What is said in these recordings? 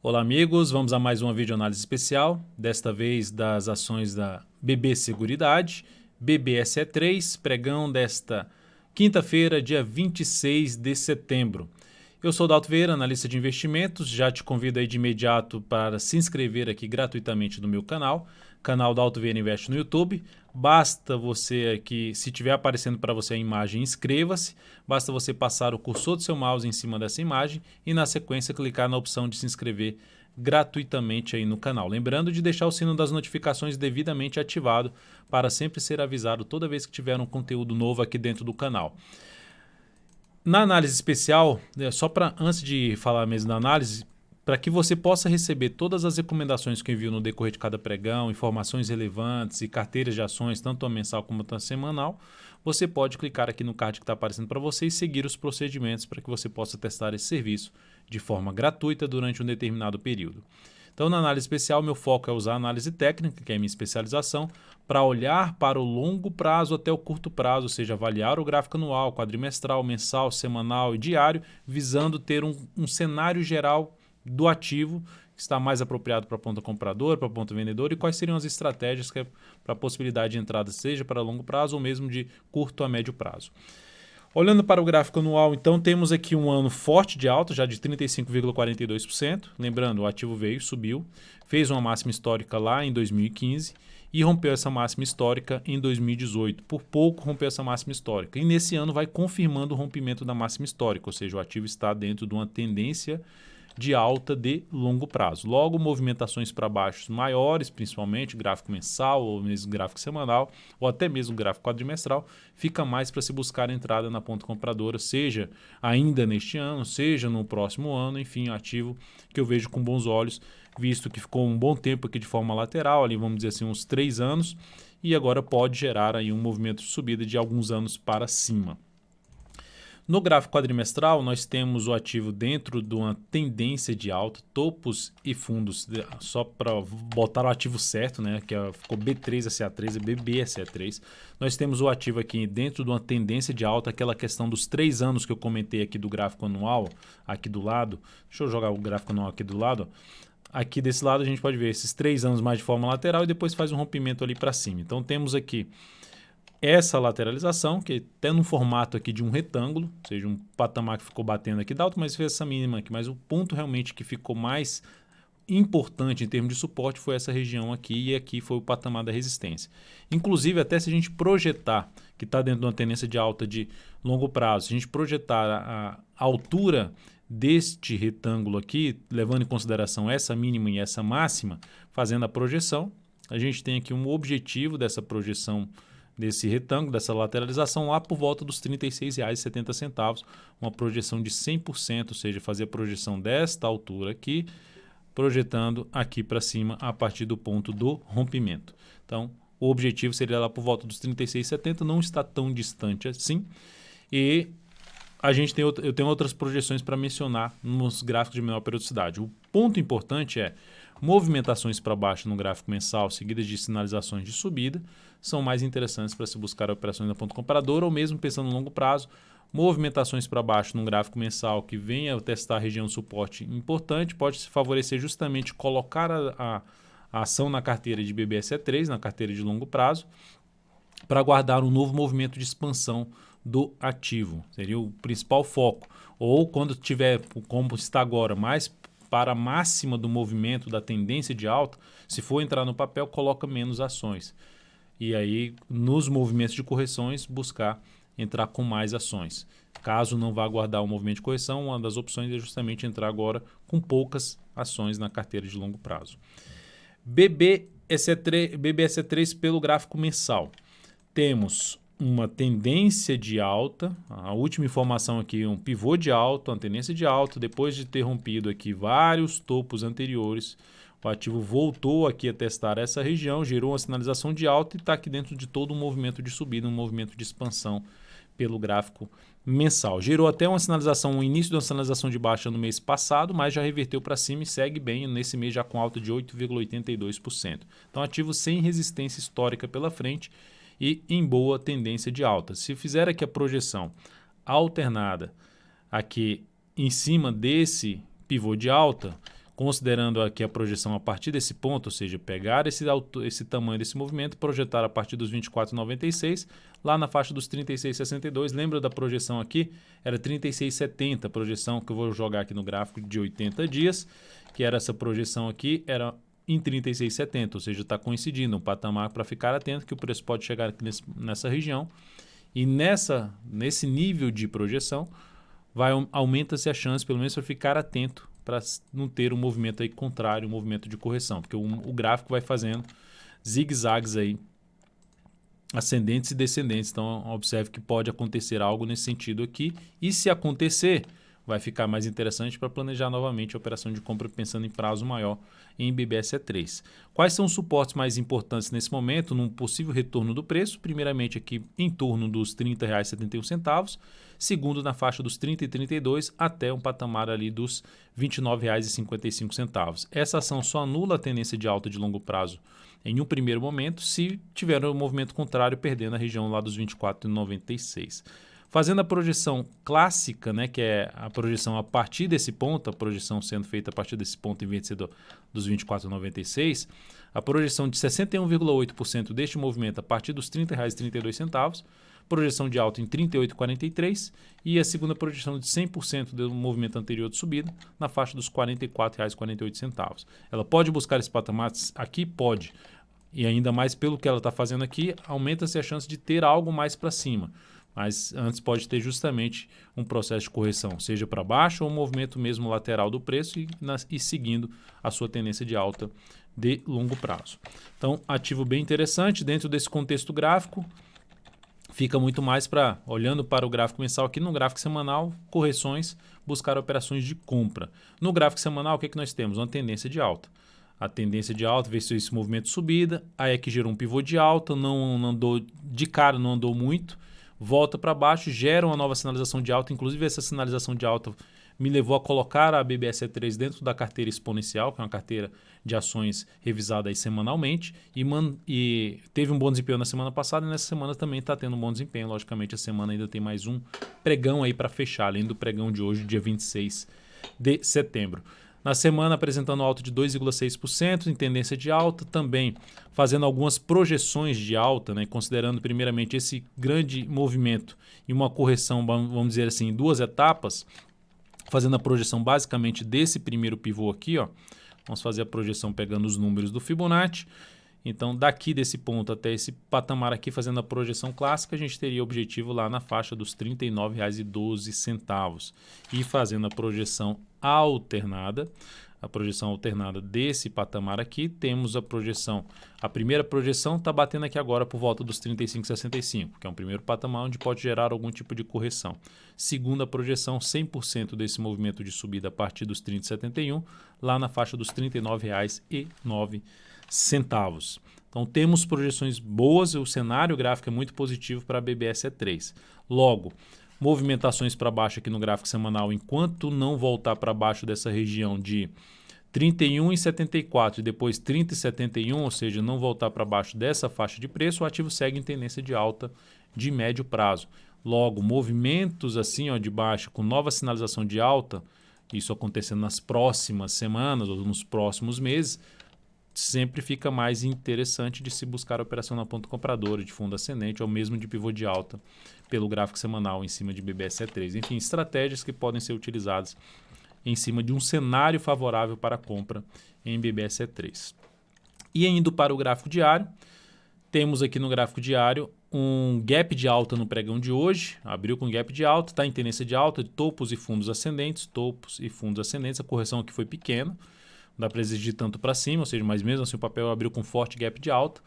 Olá amigos, vamos a mais uma videoanálise especial, desta vez das ações da BB Seguridade, BBSE3, pregão desta quinta-feira, dia 26 de setembro. Eu sou o Dalto Vieira, analista de investimentos, já te convido aí de imediato para se inscrever aqui gratuitamente no meu canal Dalto Vieira Investe no YouTube. Basta você aqui, se estiver aparecendo para você a imagem, inscreva-se. Basta você passar o cursor do seu mouse em cima dessa imagem e na sequência clicar na opção de se inscrever gratuitamente aí no canal. Lembrando de deixar o sino das notificações devidamente ativado para sempre ser avisado toda vez que tiver um conteúdo novo aqui dentro do canal. Na análise especial, só para antes de falar mesmo da análise, para que você possa receber todas as recomendações que eu envio no decorrer de cada pregão, informações relevantes e carteiras de ações, tanto a mensal como a semanal, você pode clicar aqui no card que está aparecendo para você e seguir os procedimentos para que você possa testar esse serviço de forma gratuita durante um determinado período. Então, na análise especial, meu foco é usar a análise técnica, que é a minha especialização, para olhar para o longo prazo até o curto prazo, ou seja, avaliar o gráfico anual, quadrimestral, mensal, semanal e diário, visando ter um cenário geral do ativo que está mais apropriado para a ponta compradora, para a ponta vendedora e quais seriam as estratégias para a possibilidade de entrada, seja para longo prazo ou mesmo de curto a médio prazo. Olhando para o gráfico anual, então, temos aqui um ano forte de alta, já de 35,42%. Lembrando, o ativo veio, subiu, fez uma máxima histórica lá em 2015 e rompeu essa máxima histórica em 2018. Por pouco rompeu essa máxima histórica. E nesse ano vai confirmando o rompimento da máxima histórica, ou seja, o ativo está dentro de uma tendência de alta de longo prazo. Logo, movimentações para baixo maiores, principalmente gráfico mensal ou mesmo gráfico semanal ou até mesmo gráfico quadrimestral, fica mais para se buscar entrada na ponta compradora, seja ainda neste ano, seja no próximo ano, enfim, ativo que eu vejo com bons olhos, visto que ficou um bom tempo aqui de forma lateral, ali vamos dizer assim uns 3 anos, e agora pode gerar aí um movimento de subida de alguns anos para cima. No gráfico quadrimestral, nós temos o ativo dentro de uma tendência de alta, topos e fundos, só para botar o ativo certo, né, que ficou B3SA3 e BBSE3. Nós temos o ativo aqui dentro de uma tendência de alta, aquela questão dos 3 anos que eu comentei aqui do gráfico anual, aqui do lado. Deixa eu jogar o gráfico anual aqui do lado. Aqui desse lado a gente pode ver esses 3 anos mais de forma lateral e depois faz um rompimento ali para cima. Então temos aqui essa lateralização, que até no formato aqui de um retângulo, ou seja, um patamar que ficou batendo aqui da alta, mas fez essa mínima aqui. Mas o ponto realmente que ficou mais importante em termos de suporte foi essa região aqui, e aqui foi o patamar da resistência. Inclusive, até se a gente projetar, que está dentro de uma tendência de alta de longo prazo, se a gente projetar a altura deste retângulo aqui, levando em consideração essa mínima e essa máxima, fazendo a projeção, a gente tem aqui um objetivo dessa projeção desse retângulo, dessa lateralização lá por volta dos R$ 36,70, uma projeção de 100%, ou seja, fazer a projeção desta altura aqui, projetando aqui para cima a partir do ponto do rompimento. Então, o objetivo seria lá por volta dos 36,70, não está tão distante assim, e eu tenho outras projeções para mencionar nos gráficos de menor periodicidade. O ponto importante é movimentações para baixo no gráfico mensal, seguidas de sinalizações de subida, são mais interessantes para se buscar operações na ponta compradora ou mesmo pensando no longo prazo. Movimentações para baixo no gráfico mensal que venha testar a região de suporte importante pode se favorecer justamente colocar a ação na carteira de BBSE3, na carteira de longo prazo, para guardar um novo movimento de expansão do ativo. Seria o principal foco. Ou quando tiver, como está agora, mais para a máxima do movimento da tendência de alta, se for entrar no papel, coloca menos ações. E aí, nos movimentos de correções, buscar entrar com mais ações. Caso não vá aguardar o movimento de correção, uma das opções é justamente entrar agora com poucas ações na carteira de longo prazo. BBSE3 pelo gráfico mensal. Temos uma tendência de alta, a última informação aqui, um pivô de alta, uma tendência de alta, depois de ter rompido aqui vários topos anteriores, o ativo voltou aqui a testar essa região, gerou uma sinalização de alta e está aqui dentro de todo um movimento de subida, um movimento de expansão pelo gráfico mensal. Gerou até uma sinalização, o início de uma sinalização de baixa no mês passado, mas já reverteu para cima e segue bem nesse mês já com alta de 8,82%. Então ativo sem resistência histórica pela frente e em boa tendência de alta. Se fizer aqui a projeção alternada aqui em cima desse pivô de alta, considerando aqui a projeção a partir desse ponto, ou seja, pegar esse tamanho desse movimento, projetar a partir dos 24,96, lá na faixa dos 36,62. Lembra da projeção aqui? Era 36,70, projeção que eu vou jogar aqui no gráfico de 80 dias, que era essa projeção aqui, era em 36,70, ou seja, está coincidindo, um patamar para ficar atento que o preço pode chegar aqui nessa região. E nesse nível de projeção, aumenta-se a chance, pelo menos, para ficar atento, para não ter um movimento aí contrário, um movimento de correção, porque o gráfico vai fazendo zigue-zagues aí, ascendentes e descendentes. Então, observe que pode acontecer algo nesse sentido aqui, e se acontecer, vai ficar mais interessante para planejar novamente a operação de compra pensando em prazo maior em BBSE3. Quais são os suportes mais importantes nesse momento, num possível retorno do preço? Primeiramente aqui em torno dos R$ 30,71, segundo na faixa dos 30 e 32 até um patamar ali dos R$ 29,55. Essa ação só anula a tendência de alta de longo prazo em um primeiro momento se tiver um movimento contrário perdendo a região lá dos 24,96. Fazendo a projeção clássica, né, que é a projeção a partir desse ponto, a projeção sendo feita a partir desse ponto em vez de ser dos 24,96, a projeção de 61,8% deste movimento a partir dos R$ 30,32, projeção de alta em 38,43 e a segunda projeção de 100% do movimento anterior de subida na faixa dos R$ 44,48. Ela pode buscar esse patamar aqui? Pode. E ainda mais pelo que ela está fazendo aqui, aumenta-se a chance de ter algo mais para cima. Mas antes pode ter justamente um processo de correção, seja para baixo ou um movimento mesmo lateral do preço e seguindo a sua tendência de alta de longo prazo. Então, ativo bem interessante dentro desse contexto gráfico. Fica muito mais para, olhando para o gráfico mensal aqui, no gráfico semanal, correções, buscar operações de compra. No gráfico semanal, o que nós temos? Uma tendência de alta. A tendência de alta, ver se esse movimento de subida, aí é que gerou um pivô de alta, não andou de cara, não andou muito, volta para baixo, gera uma nova sinalização de alta. Inclusive, essa sinalização de alta me levou a colocar a BBSE3 dentro da carteira exponencial, que é uma carteira de ações revisada aí semanalmente, e teve um bom desempenho na semana passada, e nessa semana também está tendo um bom desempenho. Logicamente, a semana ainda tem mais um pregão aí para fechar, além do pregão de hoje, dia 26 de setembro. Na semana apresentando alta de 2,6% em tendência de alta, também fazendo algumas projeções de alta, né, considerando primeiramente esse grande movimento e uma correção, vamos dizer assim, em duas etapas, fazendo a projeção basicamente desse primeiro pivô aqui, ó. Vamos fazer a projeção pegando os números do Fibonacci. Então, daqui desse ponto até esse patamar aqui, fazendo a projeção clássica, a gente teria objetivo lá na faixa dos R$ 39,12. E fazendo a projeção alternada desse patamar aqui, temos a primeira projeção está batendo aqui agora por volta dos 35,65, que é um primeiro patamar onde pode gerar algum tipo de correção. Segunda projeção, 100% desse movimento de subida a partir dos 30,71, lá na faixa dos R$ 39,09. Então temos projeções boas, o cenário gráfico é muito positivo para a BBSE3. Logo, movimentações para baixo aqui no gráfico semanal, enquanto não voltar para baixo dessa região de 31,74 e depois 30,71, ou seja, não voltar para baixo dessa faixa de preço, o ativo segue em tendência de alta de médio prazo. Logo, movimentos assim, ó, de baixo com nova sinalização de alta, isso acontecendo nas próximas semanas ou nos próximos meses, sempre fica mais interessante de se buscar a operação na ponta compradora, de fundo ascendente ou mesmo de pivô de alta pelo gráfico semanal em cima de BBSE3. Enfim, estratégias que podem ser utilizadas em cima de um cenário favorável para a compra em BBSE3. E indo para o gráfico diário, temos aqui no gráfico diário um gap de alta no pregão de hoje, abriu com gap de alta, está em tendência de alta de topos e fundos ascendentes, a correção aqui foi pequena, não dá para exigir tanto para cima, ou seja, mas mesmo assim o papel abriu com forte gap de alta,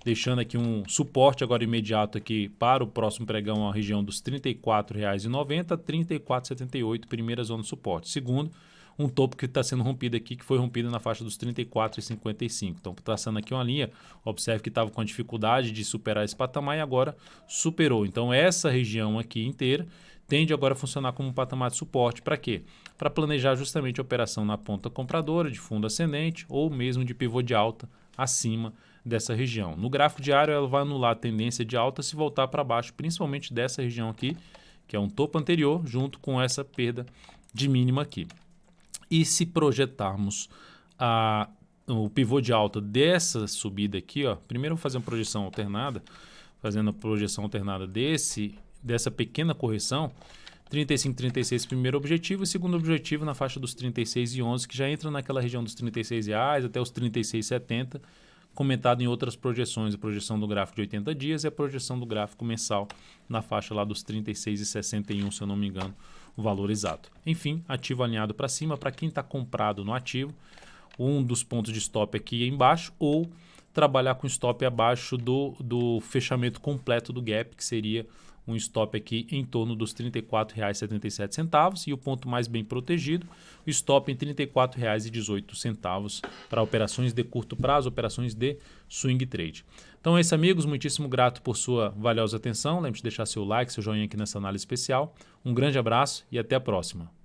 deixando aqui um suporte agora imediato aqui para o próximo pregão, a região dos R$ 34,90 a R$ 34,78, primeira zona de suporte. Segundo, um topo que está sendo rompido aqui, que foi rompido na faixa dos R$ 34,55. Então, traçando aqui uma linha, observe que estava com a dificuldade de superar esse patamar e agora superou. Então, essa região aqui inteira tende agora a funcionar como um patamar de suporte. Para quê? Para planejar justamente a operação na ponta compradora, de fundo ascendente ou mesmo de pivô de alta acima dessa região. No gráfico diário, ela vai anular a tendência de alta se voltar para baixo, principalmente dessa região aqui, que é um topo anterior, junto com essa perda de mínima aqui. E se projetarmos o pivô de alta dessa subida aqui, ó, primeiro eu vou fazer uma projeção alternada, fazendo a projeção alternada dessa pequena correção, 35, 36 primeiro objetivo e segundo objetivo na faixa dos 36,11, que já entra naquela região dos R$36 até os 36,70, comentado em outras projeções, a projeção do gráfico de 80 dias e a projeção do gráfico mensal na faixa lá dos 36,61, se eu não me engano, o valor exato. Enfim, ativo alinhado para cima, para quem está comprado no ativo, um dos pontos de stop aqui embaixo, ou trabalhar com stop abaixo do fechamento completo do gap, que seria um stop aqui em torno dos R$ 34,77 e o ponto mais bem protegido, o stop em R$ 34,18 para operações de curto prazo, operações de swing trade. Então é isso, amigos, muitíssimo grato por sua valiosa atenção, lembre-se de deixar seu like, seu joinha aqui nessa análise especial, um grande abraço e até a próxima.